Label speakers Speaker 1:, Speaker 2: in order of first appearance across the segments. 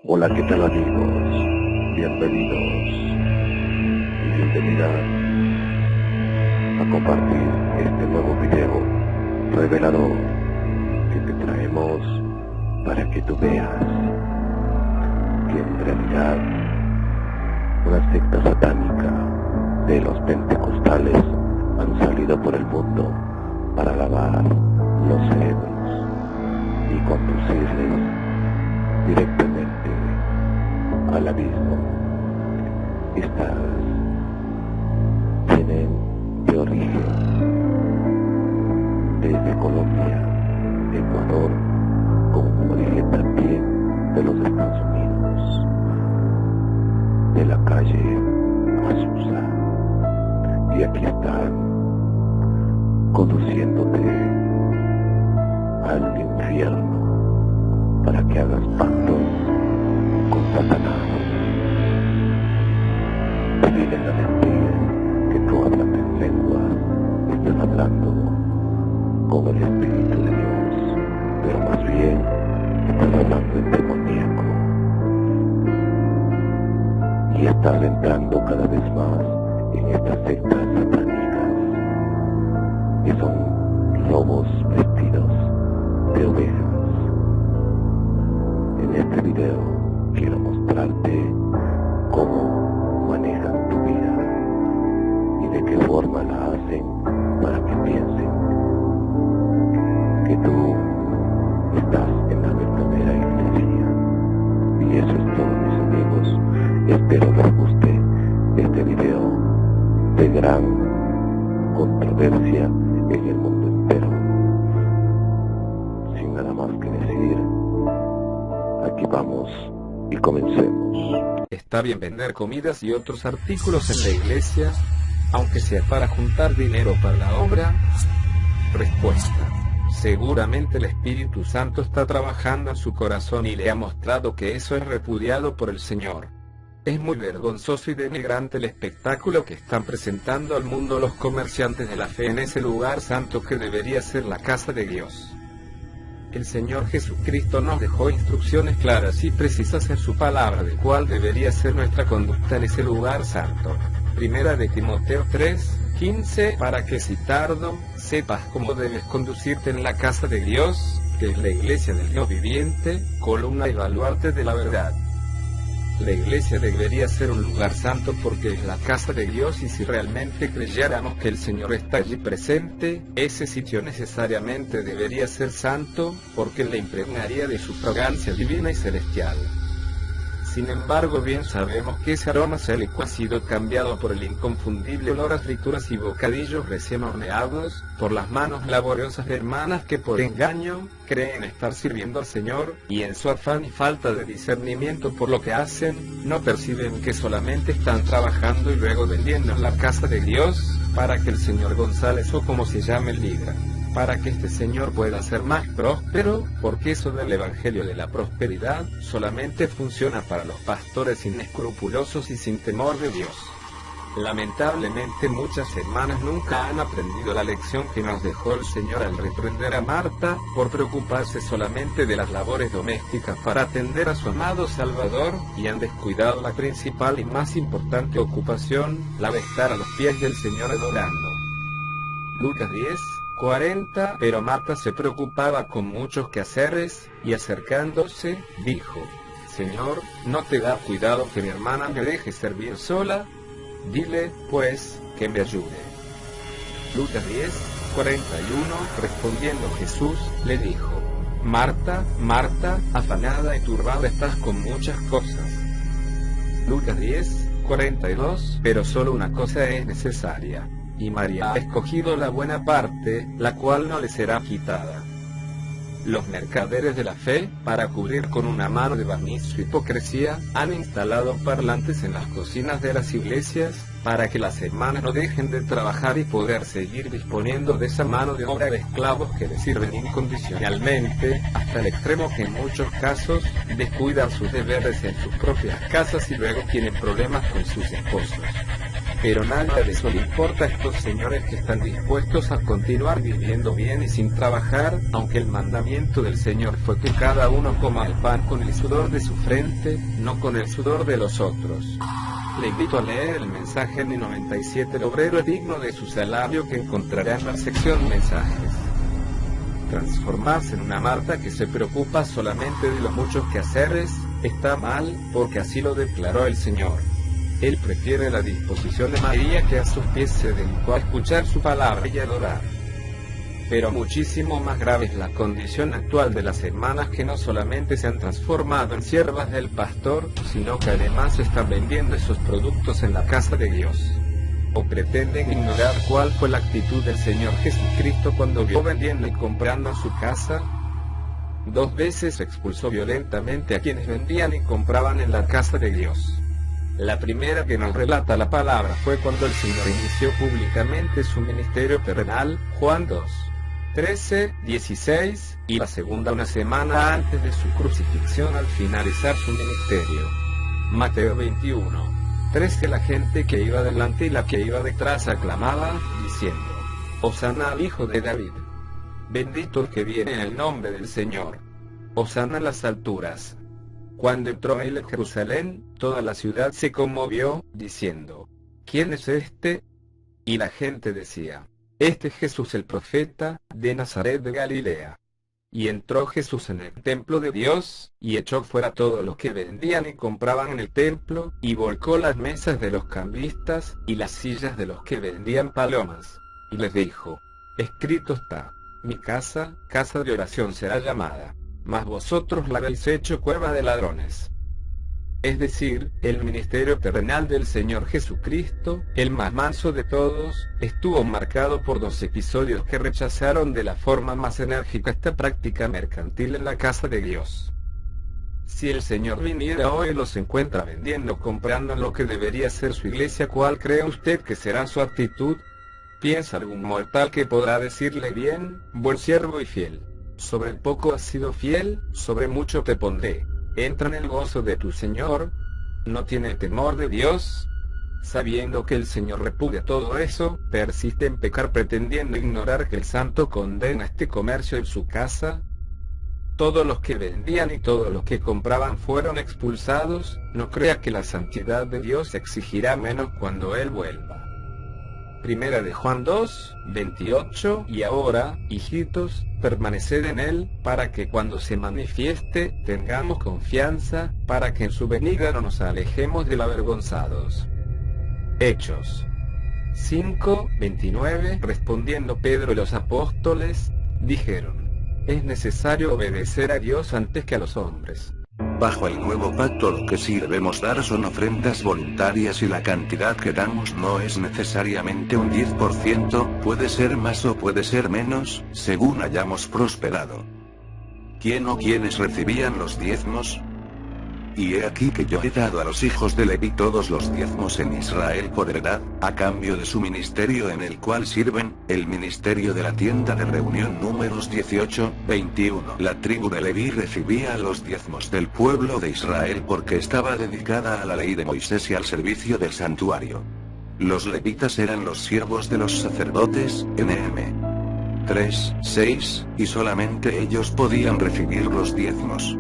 Speaker 1: Hola, ¿qué tal amigos? Bienvenidos y bienvenidas a compartir este nuevo video revelador que te traemos para que tú veas que en realidad una secta satánica de los pentecostales han salido por el mundo para lavar los cerebros y conducirles directamente al abismo. Estas tienen de origen desde Colombia, Ecuador, como origen también de los Estados Unidos, de la calle Azusa, y aquí están conduciéndote al infierno para que hagas pactos con Satanás. Te vienen a decir que tú hablas en lenguas, estás hablando con el Espíritu de Dios, pero más bien estás hablando en demoníaco. Y estás entrando cada vez más en estas sectas satánicas, que son lobos vestidos de ovejas. En este video quiero mostrarte cómo manejan tu vida y de qué forma la hacen para que piensen que tú estás en la verdadera iglesia. Y eso es todo, mis amigos. Espero les guste este video de gran controversia en el mundo entero. Sin nada más que decir, aquí vamos y comencemos.
Speaker 2: ¿Está bien vender comidas y otros artículos en la iglesia, aunque sea para juntar dinero para la obra? Respuesta: seguramente el Espíritu Santo está trabajando en su corazón y le ha mostrado que eso es repudiado por el Señor. Es muy vergonzoso y denigrante el espectáculo que están presentando al mundo los comerciantes de la fe en ese lugar santo que debería ser la casa de Dios. El Señor Jesucristo nos dejó instrucciones claras y precisas en su palabra de cuál debería ser nuestra conducta en ese lugar santo. Primera de Timoteo 3:15, para que si tardo, sepas cómo debes conducirte en la casa de Dios, que es la iglesia del Dios viviente, columna y baluarte de la verdad. La iglesia debería ser un lugar santo porque es la casa de Dios, y si realmente creyéramos que el Señor está allí presente, ese sitio necesariamente debería ser santo, porque le impregnaría de su fragancia divina y celestial. Sin embargo, bien sabemos que ese aroma célico ha sido cambiado por el inconfundible olor a frituras y bocadillos recién horneados, por las manos laboriosas de hermanas que por engaño, creen estar sirviendo al Señor, y en su afán y falta de discernimiento por lo que hacen, no perciben que solamente están trabajando y luego vendiendo en la casa de Dios, para que el señor González, o como se llame el liga, para que este señor pueda ser más próspero, porque eso del evangelio de la prosperidad solamente funciona para los pastores inescrupulosos y sin temor de Dios. Lamentablemente muchas hermanas nunca han aprendido la lección que nos dejó el Señor al reprender a Marta, por preocuparse solamente de las labores domésticas para atender a su amado Salvador, y han descuidado la principal y más importante ocupación, la de estar a los pies del Señor adorando. Lucas 10:40. Pero Marta se preocupaba con muchos quehaceres, y acercándose, dijo: Señor, ¿no te da cuidado que mi hermana me deje servir sola? Dile, pues, que me ayude. Lucas 10:41. Respondiendo Jesús, le dijo: Marta, Marta, afanada y turbada estás con muchas cosas. Lucas 10:42. Pero solo una cosa es necesaria, y María ha escogido la buena parte, la cual no le será quitada. Los mercaderes de la fe, para cubrir con una mano de barniz su hipocresía, han instalado parlantes en las cocinas de las iglesias, para que las hermanas no dejen de trabajar y poder seguir disponiendo de esa mano de obra de esclavos que les sirven incondicionalmente, hasta el extremo que en muchos casos descuidan sus deberes en sus propias casas y luego tienen problemas con sus esposos. Pero nada de eso le importa a estos señores que están dispuestos a continuar viviendo bien y sin trabajar, aunque el mandamiento del Señor fue que cada uno coma el pan con el sudor de su frente, no con el sudor de los otros. Le invito a leer el mensaje en el 97. El obrero es digno de su salario, que encontrará en la sección mensajes. Transformarse en una Marta que se preocupa solamente de los muchos quehaceres está mal, porque así lo declaró el Señor. Él prefiere la disposición de María, que a sus pies se dedicó a escuchar su palabra y adorar. Pero muchísimo más grave es la condición actual de las hermanas, que no solamente se han transformado en siervas del pastor, sino que además están vendiendo esos productos en la casa de Dios. ¿O pretenden ignorar cuál fue la actitud del Señor Jesucristo cuando vio vendiendo y comprando en su casa? 2 veces expulsó violentamente a quienes vendían y compraban en la casa de Dios. La primera que nos relata la palabra fue cuando el Señor inició públicamente su ministerio terrenal, Juan 2. 13-16, y la segunda una semana antes de su crucifixión al finalizar su ministerio. Mateo 21. 13. La gente que iba delante y la que iba detrás aclamaba, diciendo: Hosana al Hijo de David. Bendito el que viene en el nombre del Señor. Hosana en las alturas. Cuando entró él en Jerusalén, toda la ciudad se conmovió, diciendo: ¿Quién es este? Y la gente decía: Este es Jesús el profeta, de Nazaret de Galilea. Y entró Jesús en el templo de Dios, y echó fuera a todos los que vendían y compraban en el templo, y volcó las mesas de los cambistas, y las sillas de los que vendían palomas. Y les dijo: Escrito está: Mi casa, casa de oración será llamada, mas vosotros la habéis hecho cueva de ladrones. Es decir, el ministerio terrenal del Señor Jesucristo, el más manso de todos, estuvo marcado por 2 episodios que rechazaron de la forma más enérgica esta práctica mercantil en la casa de Dios. Si el Señor viniera hoy y los encuentra vendiendo o comprando en lo que debería ser su iglesia, ¿cuál cree usted que será su actitud? ¿Piensa algún mortal que podrá decirle: bien, buen siervo y fiel? Sobre el poco has sido fiel, sobre mucho te pondré. Entra en el gozo de tu Señor. ¿No tiene temor de Dios? Sabiendo que el Señor repudia todo eso, persiste en pecar pretendiendo ignorar que el Santo condena este comercio en su casa. Todos los que vendían y todos los que compraban fueron expulsados. No crea que la santidad de Dios exigirá menos cuando Él vuelva. Primera de Juan 2, 28. Y ahora, hijitos, permaneced en Él, para que cuando se manifieste, tengamos confianza, para que en su venida no nos alejemos de los avergonzados. Hechos 5, 29. Respondiendo Pedro y los apóstoles, dijeron: Es necesario obedecer a Dios antes que a los hombres.
Speaker 3: Bajo el nuevo pacto lo que sí debemos dar son ofrendas voluntarias, y la cantidad que damos no es necesariamente un 10%, puede ser más o puede ser menos, según hayamos prosperado. ¿Quién o quiénes recibían los diezmos? Y he aquí que yo he dado a los hijos de Leví todos los diezmos en Israel por heredad, a cambio de su ministerio en el cual sirven, el ministerio de la tienda de reunión. Números 18, 21. La tribu de Leví recibía los diezmos del pueblo de Israel porque estaba dedicada a la ley de Moisés y al servicio del santuario. Los levitas eran los siervos de los sacerdotes, Nm 3, 6, y solamente ellos podían recibir los diezmos.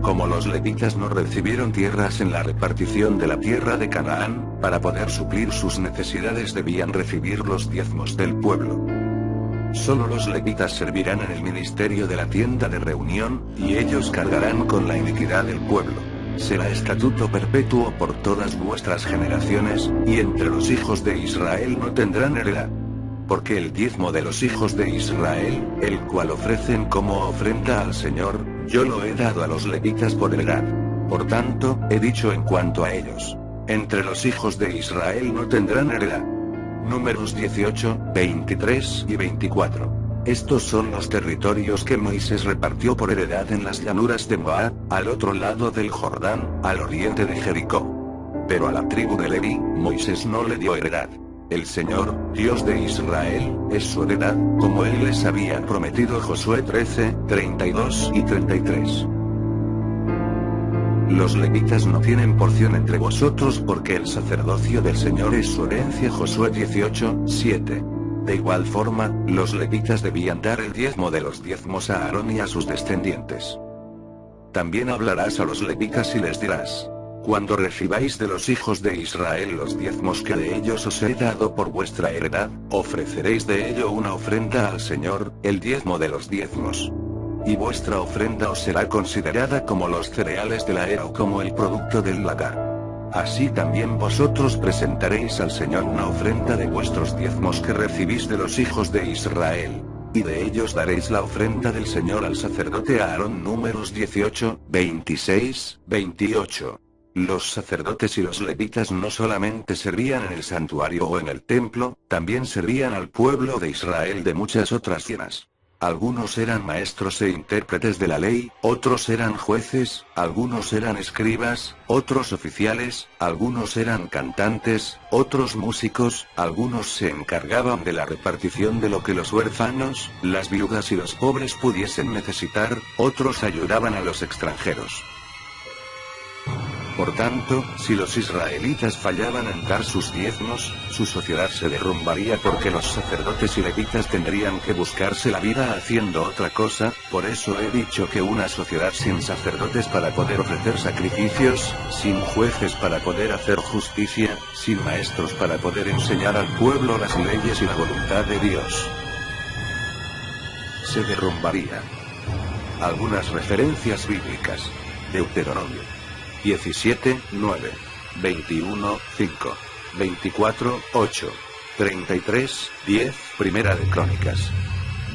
Speaker 3: Como los levitas no recibieron tierras en la repartición de la tierra de Canaán, para poder suplir sus necesidades debían recibir los diezmos del pueblo. Solo los levitas servirán en el ministerio de la tienda de reunión, y ellos cargarán con la iniquidad del pueblo. Será estatuto perpetuo por todas vuestras generaciones, y entre los hijos de Israel no tendrán heredad. Porque el diezmo de los hijos de Israel, el cual ofrecen como ofrenda al Señor, yo lo he dado a los levitas por heredad. Por tanto, he dicho en cuanto a ellos: entre los hijos de Israel no tendrán heredad. Números 18, 23 y 24. Estos son los territorios que Moisés repartió por heredad en las llanuras de Moab, al otro lado del Jordán, al oriente de Jericó. Pero a la tribu de Leví, Moisés no le dio heredad. El Señor, Dios de Israel, es su heredad, como Él les había prometido. Josué 13, 32 y 33. Los levitas no tienen porción entre vosotros porque el sacerdocio del Señor es su herencia. Josué 18:7. De igual forma, los levitas debían dar el diezmo de los diezmos a Aarón y a sus descendientes. También hablarás a los levitas y les dirás: cuando recibáis de los hijos de Israel los diezmos que de ellos os he dado por vuestra heredad, ofreceréis de ello una ofrenda al Señor, el diezmo de los diezmos. Y vuestra ofrenda os será considerada como los cereales de la era o como el producto del lagar. Así también vosotros presentaréis al Señor una ofrenda de vuestros diezmos que recibís de los hijos de Israel. Y de ellos daréis la ofrenda del Señor al sacerdote Aarón. Números 18, 26, 28. Los sacerdotes y los levitas no solamente servían en el santuario o en el templo, también servían al pueblo de Israel de muchas otras formas. Algunos eran maestros e intérpretes de la ley, otros eran jueces, algunos eran escribas, otros oficiales, algunos eran cantantes, otros músicos, algunos se encargaban de la repartición de lo que los huérfanos, las viudas y los pobres pudiesen necesitar, otros ayudaban a los extranjeros. Por tanto, si los israelitas fallaban en dar sus diezmos, su sociedad se derrumbaría porque los sacerdotes y levitas tendrían que buscarse la vida haciendo otra cosa. Por eso he dicho que una sociedad sin sacerdotes para poder ofrecer sacrificios, sin jueces para poder hacer justicia, sin maestros para poder enseñar al pueblo las leyes y la voluntad de Dios, se derrumbaría. Algunas referencias bíblicas. Deuteronomio 17, 9, 21, 5, 24, 8, 33, 10, Primera de Crónicas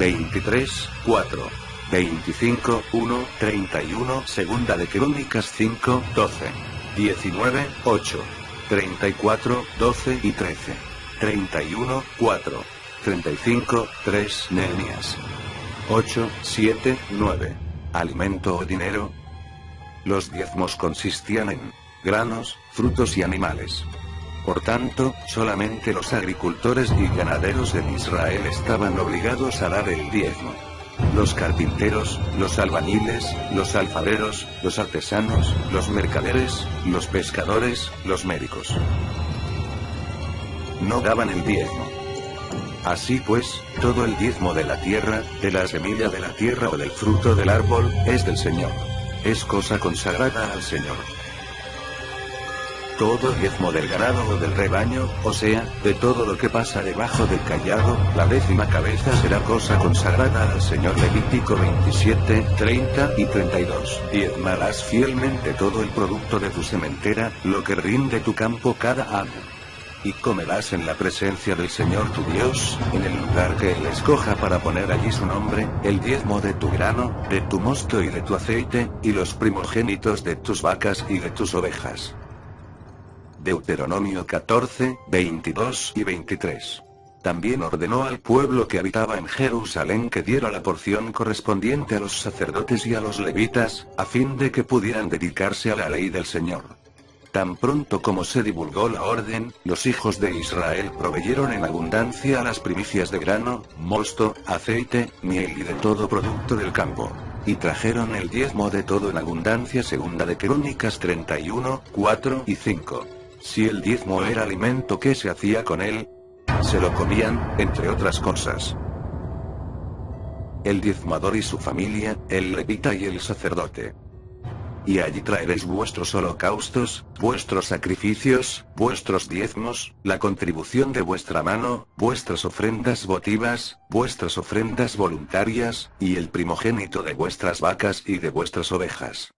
Speaker 3: 23, 4, 25, 1, 31, Segunda de Crónicas 5, 12, 19, 8, 34, 12 y 13, 31, 4, 35, 3, Nehemías 8, 7, 9. Alimento o dinero. Los diezmos consistían en granos, frutos y animales. Por tanto, solamente los agricultores y ganaderos en Israel estaban obligados a dar el diezmo. Los carpinteros, los albañiles, los alfareros, los artesanos, los mercaderes, los pescadores, los médicos no daban el diezmo. Así pues, todo el diezmo de la tierra, de la semilla de la tierra o del fruto del árbol, es del Señor. Es cosa consagrada al Señor. Todo diezmo del ganado o del rebaño, o sea, de todo lo que pasa debajo del cayado, la 10ª cabeza será cosa consagrada al Señor. Levítico 27, 30 y 32. Diezmarás fielmente todo el producto de tu sementera, lo que rinde tu campo cada año. Y comerás en la presencia del Señor tu Dios, en el lugar que Él escoja para poner allí su nombre, el diezmo de tu grano, de tu mosto y de tu aceite, y los primogénitos de tus vacas y de tus ovejas. Deuteronomio 14, 22 y 23. También ordenó al pueblo que habitaba en Jerusalén que diera la porción correspondiente a los sacerdotes y a los levitas, a fin de que pudieran dedicarse a la ley del Señor. Tan pronto como se divulgó la orden, los hijos de Israel proveyeron en abundancia a las primicias de grano, mosto, aceite, miel y de todo producto del campo. Y trajeron el diezmo de todo en abundancia. Segunda de Crónicas 31, 4 y 5. Si el diezmo era alimento, ¿qué se hacía con él? Se lo comían, entre otras cosas, el diezmador y su familia, el levita y el sacerdote. Y allí traeréis vuestros holocaustos, vuestros sacrificios, vuestros diezmos, la contribución de vuestra mano, vuestras ofrendas votivas, vuestras ofrendas voluntarias, y el primogénito de vuestras vacas y de vuestras ovejas.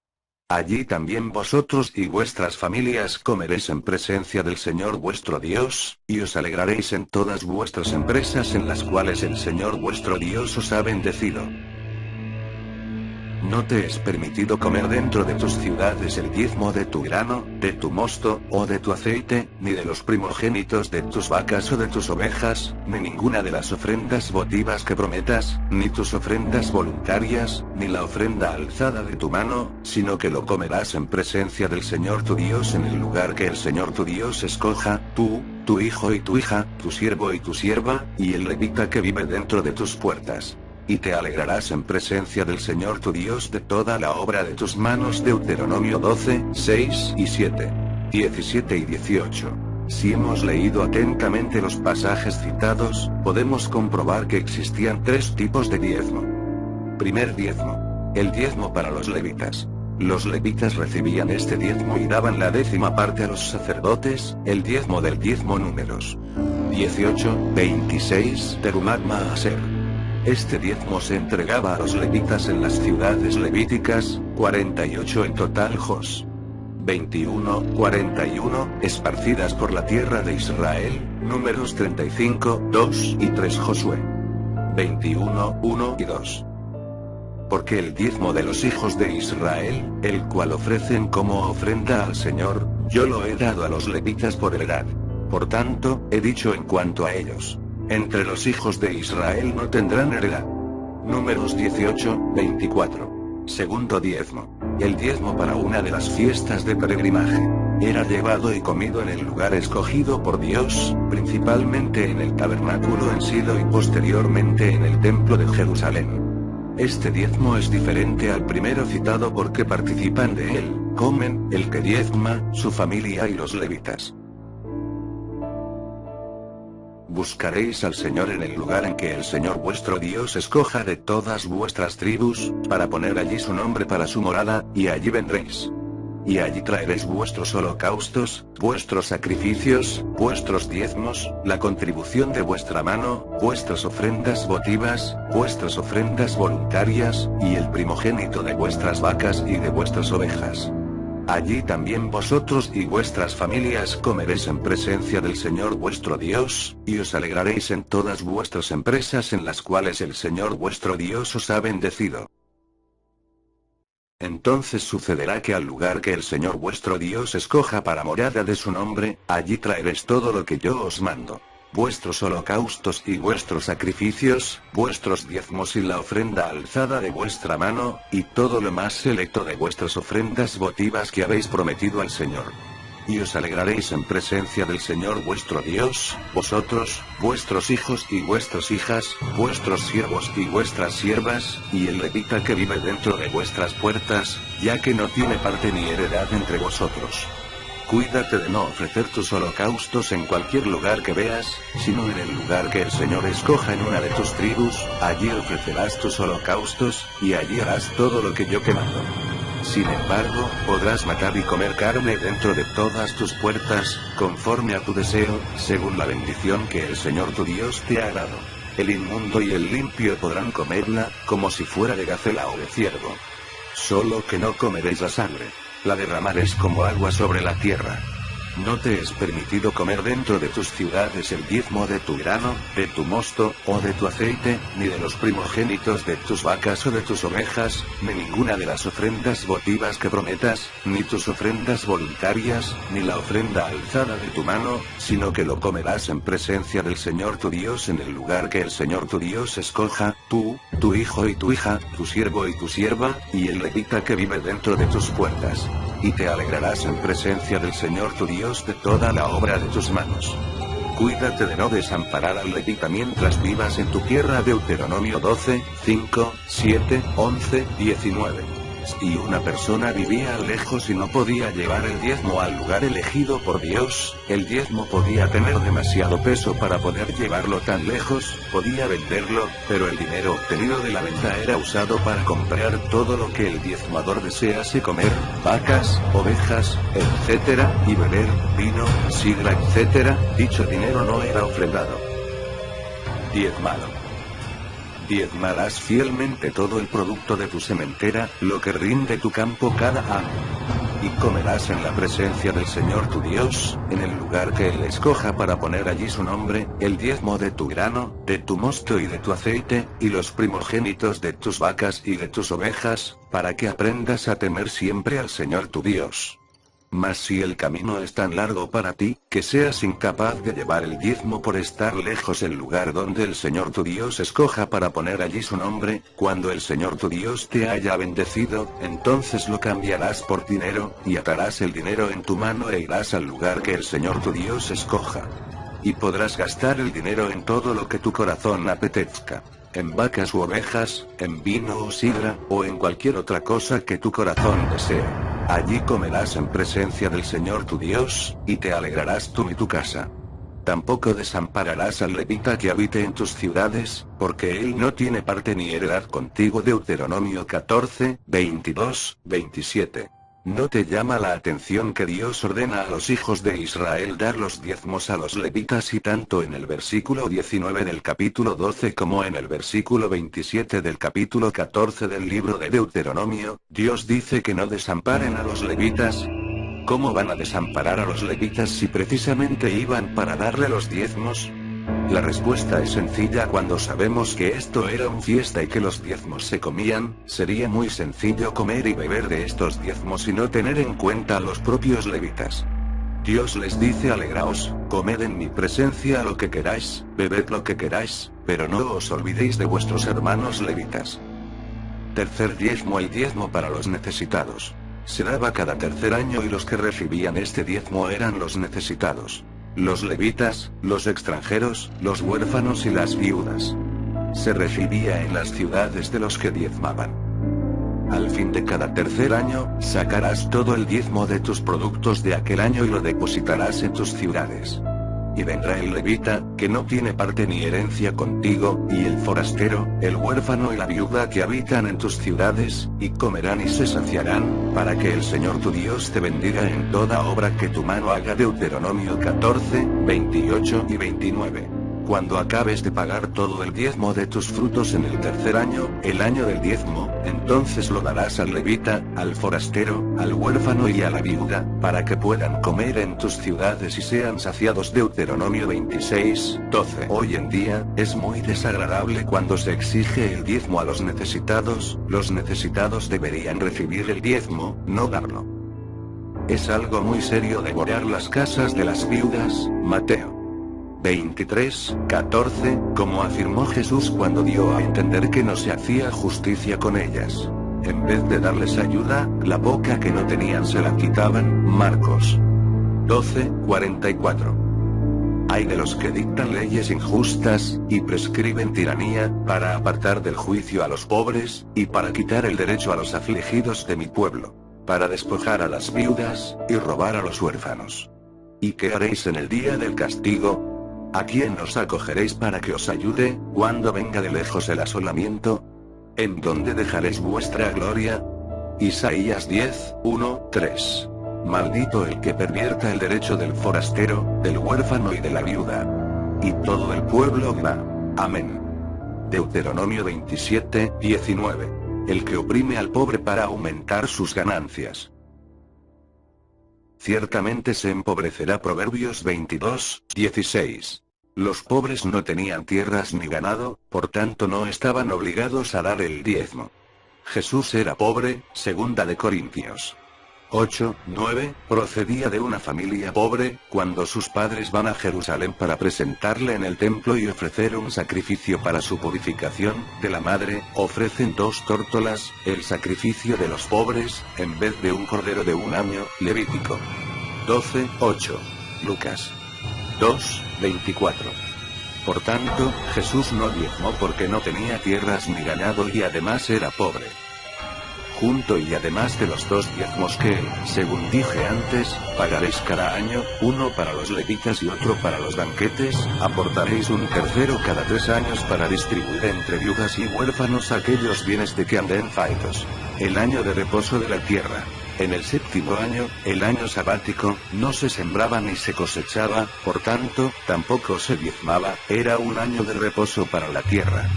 Speaker 3: Allí también vosotros y vuestras familias comeréis en presencia del Señor vuestro Dios, y os alegraréis en todas vuestras empresas en las cuales el Señor vuestro Dios os ha bendecido. No te es permitido comer dentro de tus ciudades el diezmo de tu grano, de tu mosto, o de tu aceite, ni de los primogénitos de tus vacas o de tus ovejas, ni ninguna de las ofrendas votivas que prometas, ni tus ofrendas voluntarias, ni la ofrenda alzada de tu mano, sino que lo comerás en presencia del Señor tu Dios en el lugar que el Señor tu Dios escoja, tú, tu hijo y tu hija, tu siervo y tu sierva, y el levita que vive dentro de tus puertas. y te alegrarás en presencia del Señor tu Dios de toda la obra de tus manos. Deuteronomio 12, 6 y 7. 17 y 18. Si hemos leído atentamente los pasajes citados, podemos comprobar que existían tres tipos de diezmo. Primer diezmo. El diezmo para los levitas. Los levitas recibían este diezmo y daban la 10ª parte a los sacerdotes, el diezmo del diezmo. Números 18, 26. Terumat Maaser. Este diezmo se entregaba a los levitas en las ciudades levíticas, 48 en total. Jos 21, 41, esparcidas por la tierra de Israel. Números 35, 2 y 3. Josué 21, 1 y 2. Porque el diezmo de los hijos de Israel, el cual ofrecen como ofrenda al Señor, yo lo he dado a los levitas por heredad. Por tanto, he dicho en cuanto a ellos: entre los hijos de Israel no tendrán heredad. Números 18, 24. Segundo diezmo. El diezmo para una de las fiestas de peregrinaje. Era llevado y comido en el lugar escogido por Dios, principalmente en el tabernáculo en Silo y posteriormente en el templo de Jerusalén. Este diezmo es diferente al primero citado porque participan de él, comen, el que diezma, su familia y los levitas. Buscaréis al Señor en el lugar en que el Señor vuestro Dios escoja de todas vuestras tribus, para poner allí su nombre para su morada, y allí vendréis. Y allí traeréis vuestros holocaustos, vuestros sacrificios, vuestros diezmos, la contribución de vuestra mano, vuestras ofrendas votivas, vuestras ofrendas voluntarias, y el primogénito de vuestras vacas y de vuestras ovejas. Allí también vosotros y vuestras familias comeréis en presencia del Señor vuestro Dios, y os alegraréis en todas vuestras empresas en las cuales el Señor vuestro Dios os ha bendecido. Entonces sucederá que al lugar que el Señor vuestro Dios escoja para morada de su nombre, allí traeréis todo lo que yo os mando: vuestros holocaustos y vuestros sacrificios, vuestros diezmos y la ofrenda alzada de vuestra mano, y todo lo más selecto de vuestras ofrendas votivas que habéis prometido al Señor. Y os alegraréis en presencia del Señor vuestro Dios, vosotros, vuestros hijos y vuestras hijas, vuestros siervos y vuestras siervas, y el levita que vive dentro de vuestras puertas, ya que no tiene parte ni heredad entre vosotros. Cuídate de no ofrecer tus holocaustos en cualquier lugar que veas, sino en el lugar que el Señor escoja en una de tus tribus, allí ofrecerás tus holocaustos, y allí harás todo lo que yo te mando. Sin embargo, podrás matar y comer carne dentro de todas tus puertas, conforme a tu deseo, según la bendición que el Señor tu Dios te ha dado. El inmundo y el limpio podrán comerla, como si fuera de gacela o de ciervo. Solo que no comeréis la sangre. La derramaréis como agua sobre la tierra. No te es permitido comer dentro de tus ciudades el diezmo de tu grano, de tu mosto, o de tu aceite, ni de los primogénitos de tus vacas o de tus ovejas, ni ninguna de las ofrendas votivas que prometas, ni tus ofrendas voluntarias, ni la ofrenda alzada de tu mano, sino que lo comerás en presencia del Señor tu Dios en el lugar que el Señor tu Dios escoja, tú, tu hijo y tu hija, tu siervo y tu sierva, y el levita que vive dentro de tus puertas. Y te alegrarás en presencia del Señor tu Dios de toda la obra de tus manos. Cuídate de no desamparar al levita mientras vivas en tu tierra. Deuteronomio 12, 5, 7, 11, 19. Si una persona vivía lejos y no podía llevar el diezmo al lugar elegido por Dios, el diezmo podía tener demasiado peso para poder llevarlo tan lejos, podía venderlo, pero el dinero obtenido de la venta era usado para comprar todo lo que el diezmador desease comer: vacas, ovejas, etc., y beber, vino, sidra, etc. Dicho dinero no era ofrendado. Diezmado. Diezmarás fielmente todo el producto de tu sementera, lo que rinde tu campo cada año. Y comerás en la presencia del Señor tu Dios, en el lugar que Él escoja para poner allí su nombre, el diezmo de tu grano, de tu mosto y de tu aceite, y los primogénitos de tus vacas y de tus ovejas, para que aprendas a temer siempre al Señor tu Dios. Mas si el camino es tan largo para ti, que seas incapaz de llevar el diezmo por estar lejos del lugar donde el Señor tu Dios escoja para poner allí su nombre, cuando el Señor tu Dios te haya bendecido, entonces lo cambiarás por dinero, y atarás el dinero en tu mano e irás al lugar que el Señor tu Dios escoja. Y podrás gastar el dinero en todo lo que tu corazón apetezca. en vacas u ovejas, en vino o sidra, o en cualquier otra cosa que tu corazón desee. Allí comerás en presencia del Señor tu Dios, y te alegrarás tú y tu casa. Tampoco desampararás al levita que habite en tus ciudades, porque él no tiene parte ni heredad contigo. Deuteronomio 14, 22, 27. ¿No te llama la atención que Dios ordena a los hijos de Israel dar los diezmos a los levitas, y tanto en el versículo 19 del capítulo 12 como en el versículo 27 del capítulo 14 del libro de Deuteronomio, Dios dice que no desamparen a los levitas? ¿Cómo van a desamparar a los levitas si precisamente iban para darle los diezmos? La respuesta es sencilla. Cuando sabemos que esto era una fiesta y que los diezmos se comían, sería muy sencillo comer y beber de estos diezmos y no tener en cuenta a los propios levitas. Dios les dice: alegraos, comed en mi presencia lo que queráis, bebed lo que queráis, pero no os olvidéis de vuestros hermanos levitas. Tercer diezmo: el diezmo para los necesitados. Se daba cada tercer año y los que recibían este diezmo eran los necesitados. Los levitas, los extranjeros, los huérfanos y las viudas. Se recibía en las ciudades de los que diezmaban. Al fin de cada tercer año, sacarás todo el diezmo de tus productos de aquel año y lo depositarás en tus ciudades. Y vendrá el levita, que no tiene parte ni herencia contigo, y el forastero, el huérfano y la viuda que habitan en tus ciudades, y comerán y se saciarán, para que el Señor tu Dios te bendiga en toda obra que tu mano haga. Deuteronomio 14, 28 y 29. Cuando acabes de pagar todo el diezmo de tus frutos en el tercer año, el año del diezmo, entonces lo darás al levita, al forastero, al huérfano y a la viuda, para que puedan comer en tus ciudades y sean saciados. Deuteronomio 26, 12. Hoy en día, es muy desagradable cuando se exige el diezmo a los necesitados deberían recibir el diezmo, no darlo. Es algo muy serio devorar las casas de las viudas. Mateo 23, 14, como afirmó Jesús cuando dio a entender que no se hacía justicia con ellas. En vez de darles ayuda, la boca que no tenían se la quitaban. Marcos 12, 44. Hay de los que dictan leyes injustas, y prescriben tiranía, para apartar del juicio a los pobres, y para quitar el derecho a los afligidos de mi pueblo, para despojar a las viudas, y robar a los huérfanos. ¿Y qué haréis en el día del castigo? ¿A quién os acogeréis para que os ayude, cuando venga de lejos el asolamiento? ¿En dónde dejaréis vuestra gloria? Isaías 10, 1, 3. Maldito el que pervierta el derecho del forastero, del huérfano y de la viuda. Y todo el pueblo dirá: amén. Deuteronomio 27, 19. El que oprime al pobre para aumentar sus ganancias. Ciertamente se empobrecerá. Proverbios 22, 16. Los pobres no tenían tierras ni ganado, por tanto no estaban obligados a dar el diezmo. Jesús era pobre. Segunda de Corintios 8, 9, procedía de una familia pobre. Cuando sus padres van a Jerusalén para presentarle en el templo y ofrecer un sacrificio para su purificación, de la madre, ofrecen 2 tórtolas, el sacrificio de los pobres, en vez de un cordero de un año. Levítico 12, 8. Lucas 2, 24. Por tanto, Jesús no diezmó porque no tenía tierras ni ganado y además era pobre. Junto y además de los 2 diezmos que, según dije antes, pagaréis cada año, uno para los levitas y otro para los banquetes, aportaréis un tercero cada 3 años para distribuir entre viudas y huérfanos aquellos bienes de que anden faltos. El año de reposo de la tierra. En el 7º año, el año sabático, no se sembraba ni se cosechaba, por tanto, tampoco se diezmaba, era un año de reposo para la tierra.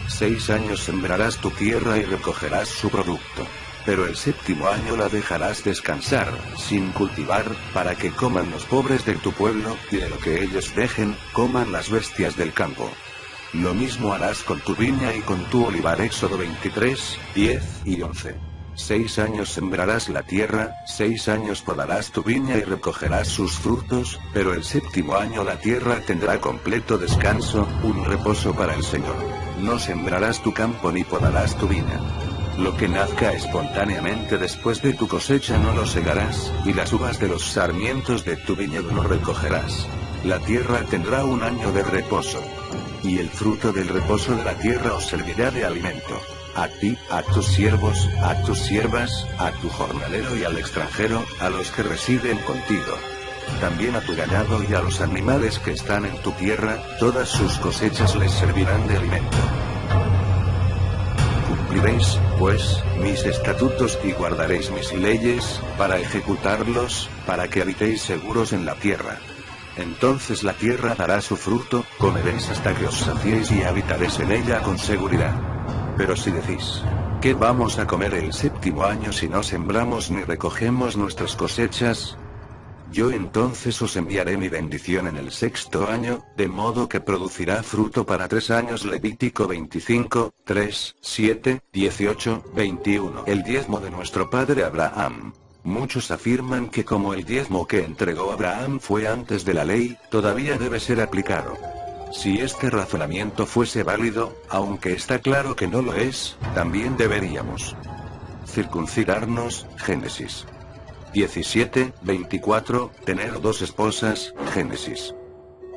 Speaker 3: 6 años sembrarás tu tierra y recogerás su producto. Pero el 7º año la dejarás descansar, sin cultivar, para que coman los pobres de tu pueblo, y de lo que ellos dejen, coman las bestias del campo. Lo mismo harás con tu viña y con tu olivar. Éxodo 23, 10 y 11. 6 años sembrarás la tierra, 6 años podarás tu viña y recogerás sus frutos, pero el 7º año la tierra tendrá completo descanso, un reposo para el Señor. No sembrarás tu campo ni podarás tu viña. Lo que nazca espontáneamente después de tu cosecha no lo segarás, y las uvas de los sarmientos de tu viñedo no recogerás. La tierra tendrá un año de reposo. y el fruto del reposo de la tierra os servirá de alimento. A ti, a tus siervos, a tus siervas, a tu jornalero y al extranjero, a los que residen contigo. También a tu ganado y a los animales que están en tu tierra, todas sus cosechas les servirán de alimento. Cumpliréis, pues, mis estatutos y guardaréis mis leyes, para ejecutarlos, para que habitéis seguros en la tierra. Entonces la tierra dará su fruto, comeréis hasta que os saciéis y habitaréis en ella con seguridad. Pero si decís, ¿qué vamos a comer el séptimo año si no sembramos ni recogemos nuestras cosechas? Yo entonces os enviaré mi bendición en el sexto año, de modo que producirá fruto para 3 años. Levítico 25, 3, 7, 18, 21. El diezmo de nuestro padre Abraham. Muchos afirman que como el diezmo que entregó Abraham fue antes de la ley, todavía debe ser aplicado. Si este razonamiento fuese válido, aunque está claro que no lo es, también deberíamos circuncidarnos. Génesis 17, 24, tener 2 esposas. Génesis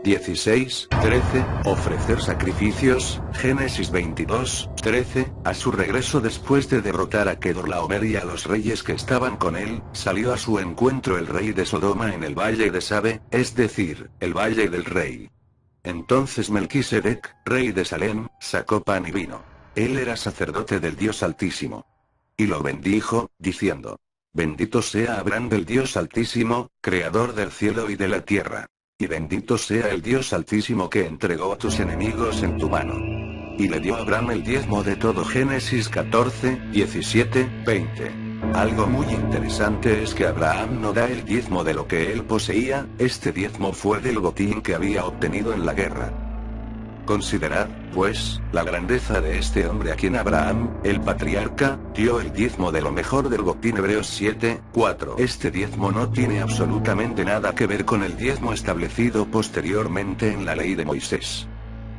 Speaker 3: 16, 13, ofrecer sacrificios. Génesis 22, 13, a su regreso después de derrotar a Kedorlaomer y a los reyes que estaban con él, salió a su encuentro el rey de Sodoma en el valle de Sabe, es decir, el valle del rey. Entonces Melquisedec, rey de Salem, sacó pan y vino. Él era sacerdote del Dios Altísimo. Y lo bendijo, diciendo: Bendito sea Abraham del Dios Altísimo, creador del cielo y de la tierra. Y bendito sea el Dios Altísimo que entregó a tus enemigos en tu mano. Y le dio a Abraham el diezmo de todo. Génesis 14, 17, 20. Algo muy interesante es que Abraham no da el diezmo de lo que él poseía, este diezmo fue del botín que había obtenido en la guerra. Considerad, pues, la grandeza de este hombre a quien Abraham, el patriarca, dio el diezmo de lo mejor del botín. Hebreos 7, 4. Este diezmo no tiene absolutamente nada que ver con el diezmo establecido posteriormente en la ley de Moisés.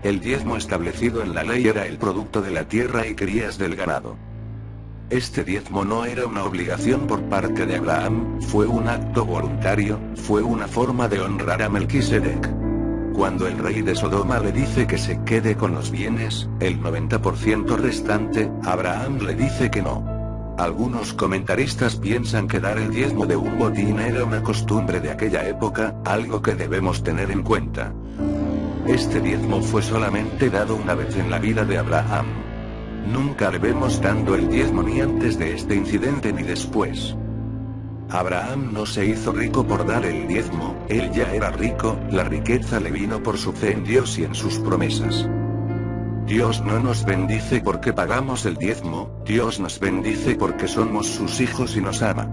Speaker 3: El diezmo establecido en la ley era el producto de la tierra y crías del ganado. Este diezmo no era una obligación por parte de Abraham, fue un acto voluntario, fue una forma de honrar a Melquisedec. Cuando el rey de Sodoma le dice que se quede con los bienes, el 90% restante, Abraham le dice que no. Algunos comentaristas piensan que dar el diezmo de un botín era una costumbre de aquella época, algo que debemos tener en cuenta. Este diezmo fue solamente dado una vez en la vida de Abraham. Nunca le vemos dando el diezmo ni antes de este incidente ni después. Abraham no se hizo rico por dar el diezmo, él ya era rico, la riqueza le vino por su fe en Dios y en sus promesas. Dios no nos bendice porque pagamos el diezmo, Dios nos bendice porque somos sus hijos y nos ama.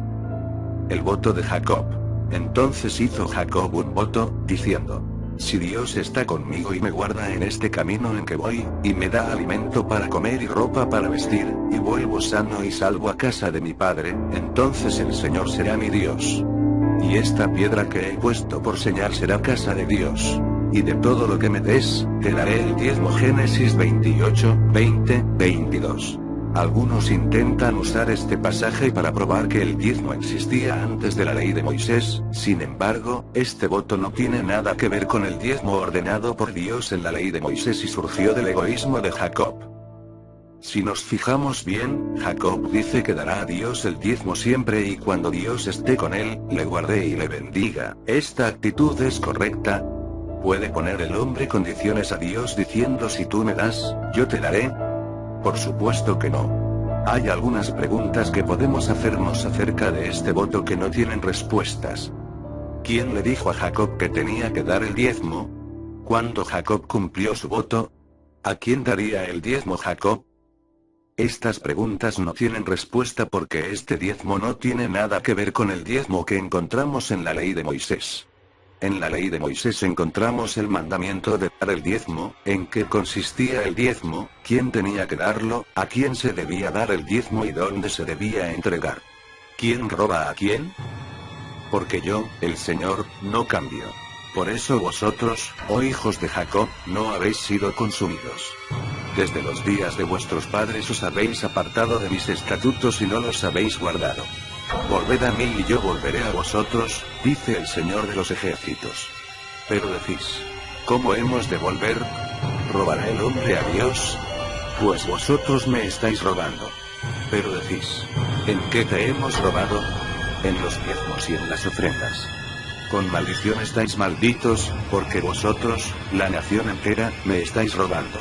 Speaker 3: El voto de Jacob. Entonces hizo Jacob un voto, diciendo: Si Dios está conmigo y me guarda en este camino en que voy, y me da alimento para comer y ropa para vestir, y vuelvo sano y salvo a casa de mi padre, entonces el Señor será mi Dios. Y esta piedra que he puesto por señal será casa de Dios. Y de todo lo que me des, te daré el diezmo. Génesis 28, 20, 22. Algunos intentan usar este pasaje para probar que el diezmo existía antes de la ley de Moisés, sin embargo, este voto no tiene nada que ver con el diezmo ordenado por Dios en la ley de Moisés y surgió del egoísmo de Jacob. Si nos fijamos bien, Jacob dice que dará a Dios el diezmo siempre y cuando Dios esté con él, le guarde y le bendiga. ¿Esta actitud es correcta? ¿Puede poner el hombre condiciones a Dios diciendo si tú me das, yo te daré? Por supuesto que no. Hay algunas preguntas que podemos hacernos acerca de este voto que no tienen respuestas. ¿Quién le dijo a Jacob que tenía que dar el diezmo? ¿Cuándo Jacob cumplió su voto? ¿A quién daría el diezmo Jacob? Estas preguntas no tienen respuesta porque este diezmo no tiene nada que ver con el diezmo que encontramos en la ley de Moisés. En la ley de Moisés encontramos el mandamiento de dar el diezmo, en qué consistía el diezmo, quién tenía que darlo, a quién se debía dar el diezmo y dónde se debía entregar. ¿Quién roba a quién? Porque yo, el Señor, no cambio. Por eso vosotros, oh hijos de Jacob, no habéis sido consumidos. Desde los días de vuestros padres os habéis apartado de mis estatutos y no los habéis guardado. Volved a mí y yo volveré a vosotros, dice el Señor de los ejércitos. Pero decís: ¿cómo hemos de volver? ¿Robará el hombre a Dios? Pues vosotros me estáis robando. Pero decís, ¿en qué te hemos robado? En los diezmos y en las ofrendas. Con maldición estáis malditos, porque vosotros, la nación entera, me estáis robando.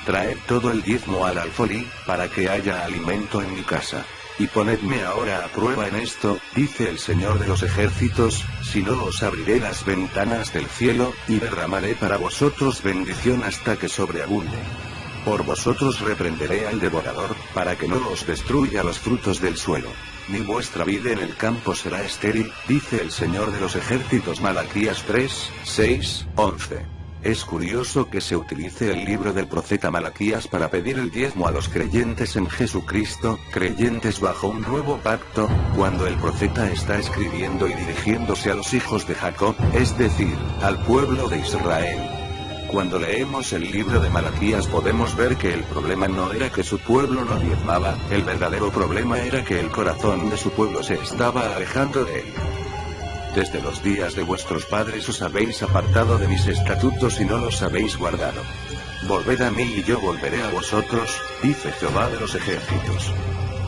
Speaker 3: Traed todo el diezmo al alfolí, para que haya alimento en mi casa. Y ponedme ahora a prueba en esto, dice el Señor de los ejércitos, si no os abriré las ventanas del cielo, y derramaré para vosotros bendición hasta que sobreabunde. Por vosotros reprenderé al devorador, para que no os destruya los frutos del suelo. Ni vuestra vida en el campo será estéril, dice el Señor de los ejércitos. Malaquías 3, 6, 11. Es curioso que se utilice el libro del profeta Malaquías para pedir el diezmo a los creyentes en Jesucristo, creyentes bajo un nuevo pacto, cuando el profeta está escribiendo y dirigiéndose a los hijos de Jacob, es decir, al pueblo de Israel. Cuando leemos el libro de Malaquías podemos ver que el problema no era que su pueblo no diezmaba, el verdadero problema era que el corazón de su pueblo se estaba alejando de él. Desde los días de vuestros padres os habéis apartado de mis estatutos y no los habéis guardado. Volved a mí y yo volveré a vosotros, dice Jehová de los ejércitos.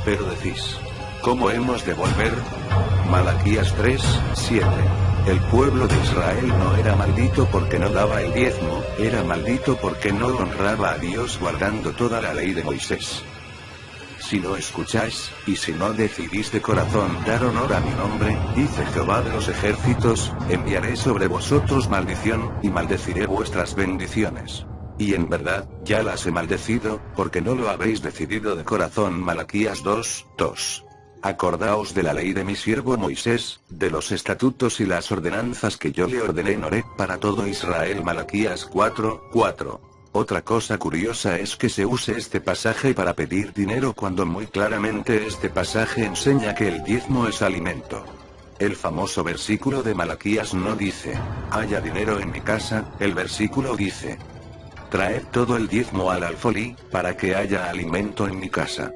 Speaker 3: Pero decís, ¿cómo hemos de volver? Malaquías 3, 7. El pueblo de Israel no era maldito porque no daba el diezmo, era maldito porque no honraba a Dios guardando toda la ley de Moisés. Si no escucháis, y si no decidís de corazón dar honor a mi nombre, dice Jehová de los ejércitos, enviaré sobre vosotros maldición, y maldeciré vuestras bendiciones. Y en verdad, ya las he maldecido, porque no lo habéis decidido de corazón. Malaquías 2, 2. Acordaos de la ley de mi siervo Moisés, de los estatutos y las ordenanzas que yo le ordené en Horeb para todo Israel. Malaquías 4, 4. Otra cosa curiosa es que se use este pasaje para pedir dinero cuando muy claramente este pasaje enseña que el diezmo es alimento. El famoso versículo de Malaquías no dice, haya dinero en mi casa, el versículo dice, traed todo el diezmo al alfolí, para que haya alimento en mi casa.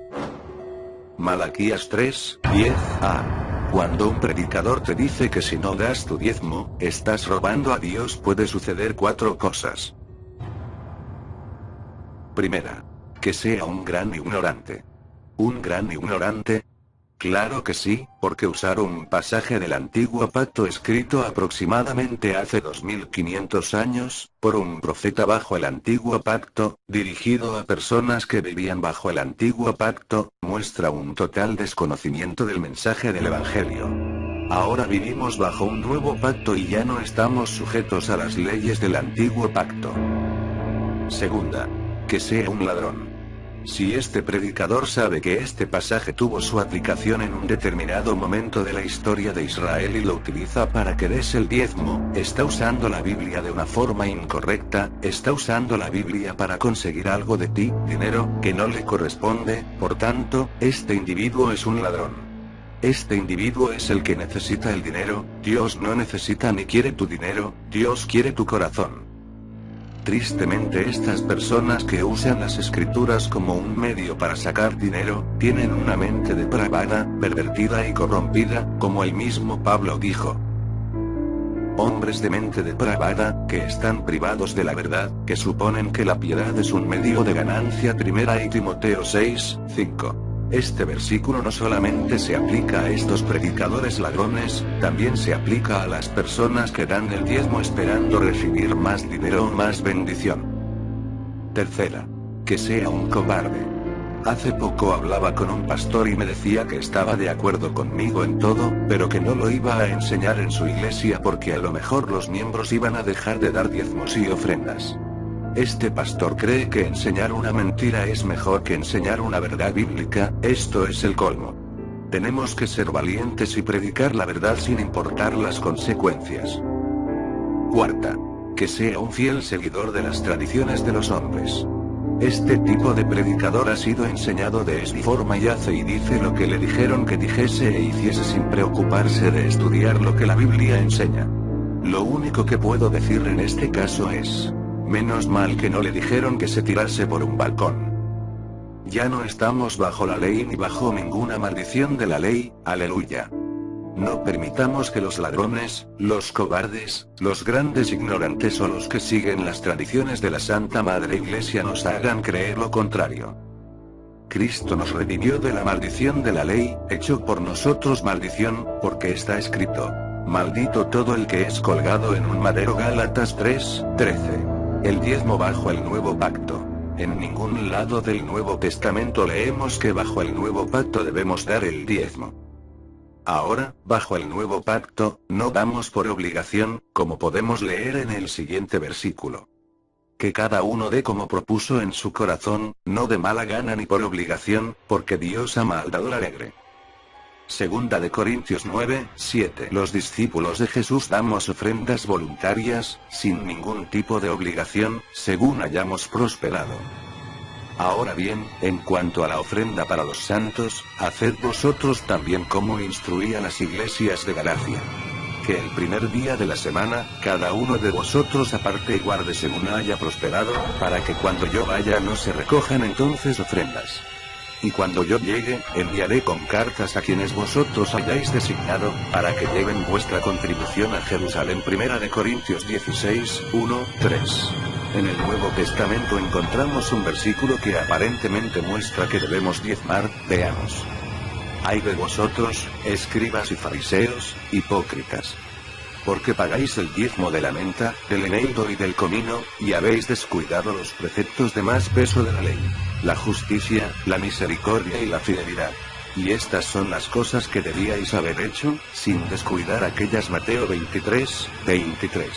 Speaker 3: Malaquías 3, 10a. Cuando un predicador te dice que si no das tu diezmo, estás robando a Dios, puede suceder 4 cosas. Primera, que sea un gran ignorante. ¿Un gran ignorante? Claro que sí, porque usar un pasaje del Antiguo Pacto escrito aproximadamente hace 2500 años, por un profeta bajo el Antiguo Pacto, dirigido a personas que vivían bajo el Antiguo Pacto, muestra un total desconocimiento del mensaje del Evangelio. Ahora vivimos bajo un nuevo pacto y ya no estamos sujetos a las leyes del Antiguo Pacto. Segunda, que sea un ladrón. Si este predicador sabe que este pasaje tuvo su aplicación en un determinado momento de la historia de Israel y lo utiliza para que des el diezmo, está usando la Biblia de una forma incorrecta, está usando la Biblia para conseguir algo de ti, dinero, que no le corresponde, por tanto, este individuo es un ladrón. Este individuo es el que necesita el dinero, Dios no necesita ni quiere tu dinero, Dios quiere tu corazón. Tristemente estas personas que usan las escrituras como un medio para sacar dinero, tienen una mente depravada, pervertida y corrompida, como el mismo Pablo dijo. Hombres de mente depravada, que están privados de la verdad, que suponen que la piedad es un medio de ganancia. Primera y Timoteo 6, 5. Este versículo no solamente se aplica a estos predicadores ladrones, también se aplica a las personas que dan el diezmo esperando recibir más dinero o más bendición. Tercera, que sea un cobarde. Hace poco hablaba con un pastor y me decía que estaba de acuerdo conmigo en todo, pero que no lo iba a enseñar en su iglesia porque a lo mejor los miembros iban a dejar de dar diezmos y ofrendas. Este pastor cree que enseñar una mentira es mejor que enseñar una verdad bíblica. Esto es el colmo. Tenemos que ser valientes y predicar la verdad sin importar las consecuencias. Cuarta, que sea un fiel seguidor de las tradiciones de los hombres. Este tipo de predicador ha sido enseñado de esta forma y hace y dice lo que le dijeron que dijese e hiciese sin preocuparse de estudiar lo que la Biblia enseña. Lo único que puedo decir en este caso es: menos mal que no le dijeron que se tirase por un balcón. Ya no estamos bajo la ley ni bajo ninguna maldición de la ley, aleluya. No permitamos que los ladrones, los cobardes, los grandes ignorantes o los que siguen las tradiciones de la Santa Madre Iglesia nos hagan creer lo contrario. Cristo nos redimió de la maldición de la ley, hecho por nosotros maldición, porque está escrito: maldito todo el que es colgado en un madero. Gálatas 3:13. El diezmo bajo el nuevo pacto. En ningún lado del Nuevo Testamento leemos que bajo el nuevo pacto debemos dar el diezmo. Ahora, bajo el nuevo pacto, no damos por obligación, como podemos leer en el siguiente versículo. Que cada uno dé como propuso en su corazón, no de mala gana ni por obligación, porque Dios ama al dador alegre. Segunda de Corintios 9:7. Los discípulos de Jesús damos ofrendas voluntarias, sin ningún tipo de obligación, según hayamos prosperado. Ahora bien, en cuanto a la ofrenda para los santos, haced vosotros también como instruí a las iglesias de Galacia. Que el primer día de la semana, cada uno de vosotros aparte y guarde según haya prosperado, para que cuando yo vaya no se recojan entonces ofrendas. Y cuando yo llegue, enviaré con cartas a quienes vosotros hayáis designado, para que lleven vuestra contribución a Jerusalén. Primera de Corintios 16:1-3. En el Nuevo Testamento encontramos un versículo que aparentemente muestra que debemos diezmar. Veamos. Ay de vosotros, escribas y fariseos, hipócritas. Porque pagáis el diezmo de la menta, del eneldo y del comino, y habéis descuidado los preceptos de más peso de la ley: la justicia, la misericordia y la fidelidad. Y estas son las cosas que debíais haber hecho, sin descuidar aquellas. Mateo 23:23.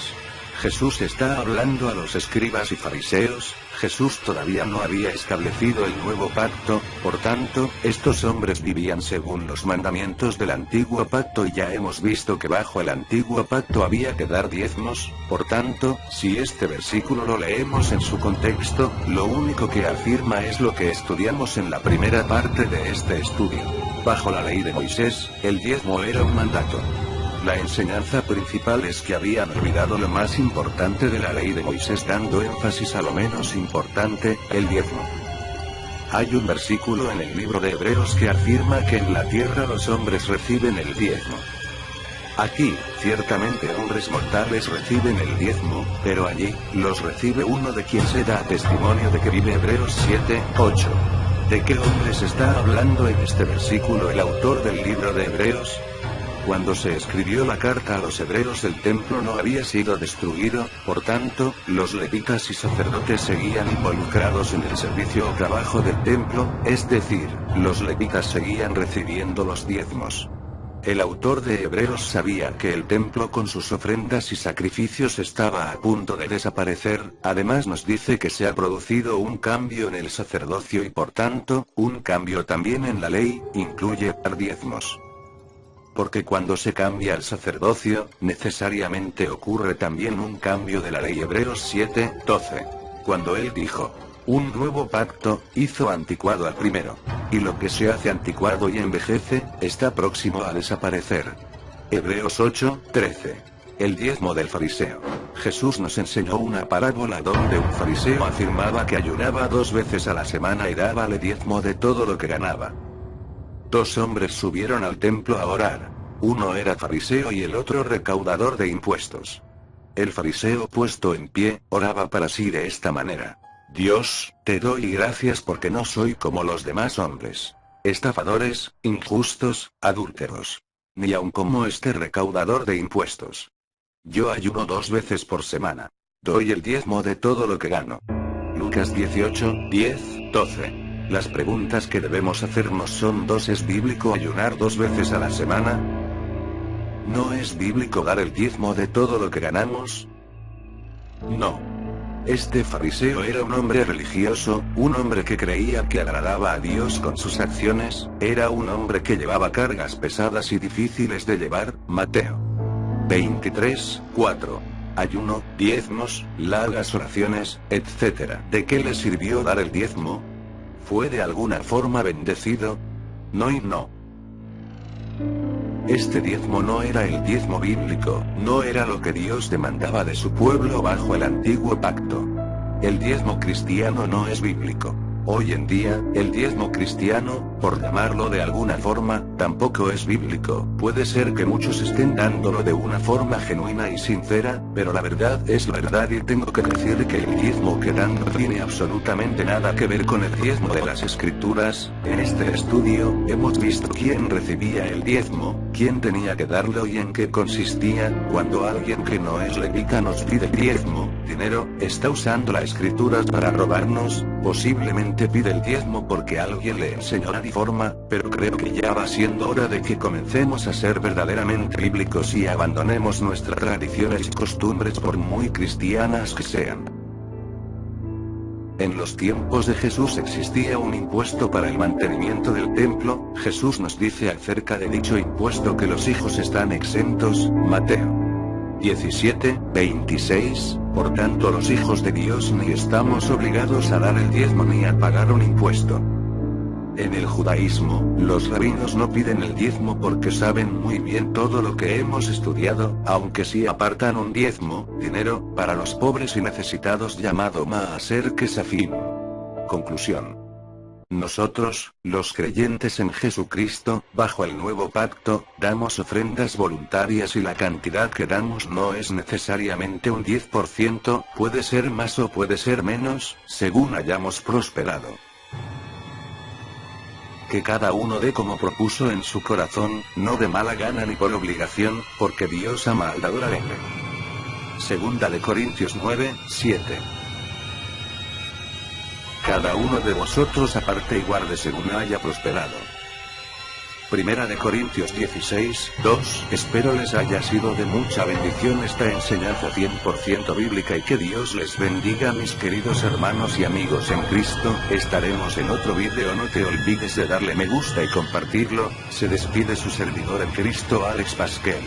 Speaker 3: Jesús está hablando a los escribas y fariseos. Jesús todavía no había establecido el nuevo pacto, por tanto, estos hombres vivían según los mandamientos del antiguo pacto y ya hemos visto que bajo el antiguo pacto había que dar diezmos. Por tanto, si este versículo lo leemos en su contexto, lo único que afirma es lo que estudiamos en la primera parte de este estudio. Bajo la ley de Moisés, el diezmo era un mandato. La enseñanza principal es que habían olvidado lo más importante de la ley de Moisés, dando énfasis a lo menos importante, el diezmo. Hay un versículo en el libro de Hebreos que afirma que en la tierra los hombres reciben el diezmo. Aquí, ciertamente hombres mortales reciben el diezmo, pero allí, los recibe uno de quien se da testimonio de que vive. Hebreos 7:8. ¿De qué hombres está hablando en este versículo el autor del libro de Hebreos? Cuando se escribió la carta a los hebreos, el templo no había sido destruido, por tanto, los levitas y sacerdotes seguían involucrados en el servicio o trabajo del templo, es decir, los levitas seguían recibiendo los diezmos. El autor de Hebreos sabía que el templo con sus ofrendas y sacrificios estaba a punto de desaparecer. Además nos dice que se ha producido un cambio en el sacerdocio y por tanto, un cambio también en la ley, incluye dar diezmos. Porque cuando se cambia el sacerdocio, necesariamente ocurre también un cambio de la ley. Hebreos 7:12. Cuando él dijo: un nuevo pacto, hizo anticuado al primero. Y lo que se hace anticuado y envejece, está próximo a desaparecer. Hebreos 8:13. El diezmo del fariseo. Jesús nos enseñó una parábola donde un fariseo afirmaba que ayunaba 2 veces a la semana y dábale diezmo de todo lo que ganaba. 2 hombres subieron al templo a orar. Uno era fariseo y el otro recaudador de impuestos. El fariseo, puesto en pie, oraba para sí de esta manera: Dios, te doy gracias porque no soy como los demás hombres, estafadores, injustos, adúlteros, ni aun como este recaudador de impuestos. Yo ayuno 2 veces por semana. Doy el diezmo de todo lo que gano. Lucas 18:10-12. Las preguntas que debemos hacernos son 2. ¿Es bíblico ayunar 2 veces a la semana? ¿No es bíblico dar el diezmo de todo lo que ganamos? No. Este fariseo era un hombre religioso, un hombre que creía que agradaba a Dios con sus acciones, era un hombre que llevaba cargas pesadas y difíciles de llevar. Mateo 23:4. Ayuno, diezmos, largas oraciones, etc. ¿De qué le sirvió dar el diezmo? ¿Fue de alguna forma bendecido? No y no. Este diezmo no era el diezmo bíblico, no era lo que Dios demandaba de su pueblo bajo el antiguo pacto. El diezmo cristiano no es bíblico. Hoy en día, el diezmo cristiano, por llamarlo de alguna forma, tampoco es bíblico. Puede ser que muchos estén dándolo de una forma genuina y sincera, pero la verdad es la verdad y tengo que decir que el diezmo que dan no tiene absolutamente nada que ver con el diezmo de las escrituras. En este estudio, hemos visto quién recibía el diezmo, quién tenía que darlo y en qué consistía. Cuando alguien que no es levita nos pide diezmo, dinero, está usando las escrituras para robarnos. Posiblemente pide el diezmo porque alguien le enseñó la forma, pero creo que ya va siendo hora de que comencemos a ser verdaderamente bíblicos y abandonemos nuestras tradiciones y costumbres por muy cristianas que sean. En los tiempos de Jesús existía un impuesto para el mantenimiento del templo. Jesús nos dice acerca de dicho impuesto que los hijos están exentos, Mateo 17:26, por tanto los hijos de Dios ni estamos obligados a dar el diezmo ni a pagar un impuesto. En el judaísmo, los rabinos no piden el diezmo porque saben muy bien todo lo que hemos estudiado, aunque sí apartan un diezmo, dinero, para los pobres y necesitados llamado Maaser Kesafim. Conclusión. Nosotros, los creyentes en Jesucristo, bajo el nuevo pacto, damos ofrendas voluntarias y la cantidad que damos no es necesariamente un 10%, puede ser más o puede ser menos, según hayamos prosperado. Que cada uno dé como propuso en su corazón, no de mala gana ni por obligación, porque Dios ama al dador alegre. Segunda de Corintios 9:7. Cada uno de vosotros aparte y guarde según haya prosperado. Primera de Corintios 16:2. Espero les haya sido de mucha bendición esta enseñanza 100% bíblica y que Dios les bendiga, mis queridos hermanos y amigos en Cristo. Estaremos en otro vídeo, no te olvides de darle me gusta y compartirlo. Se despide su servidor en Cristo, Alex Pasquel.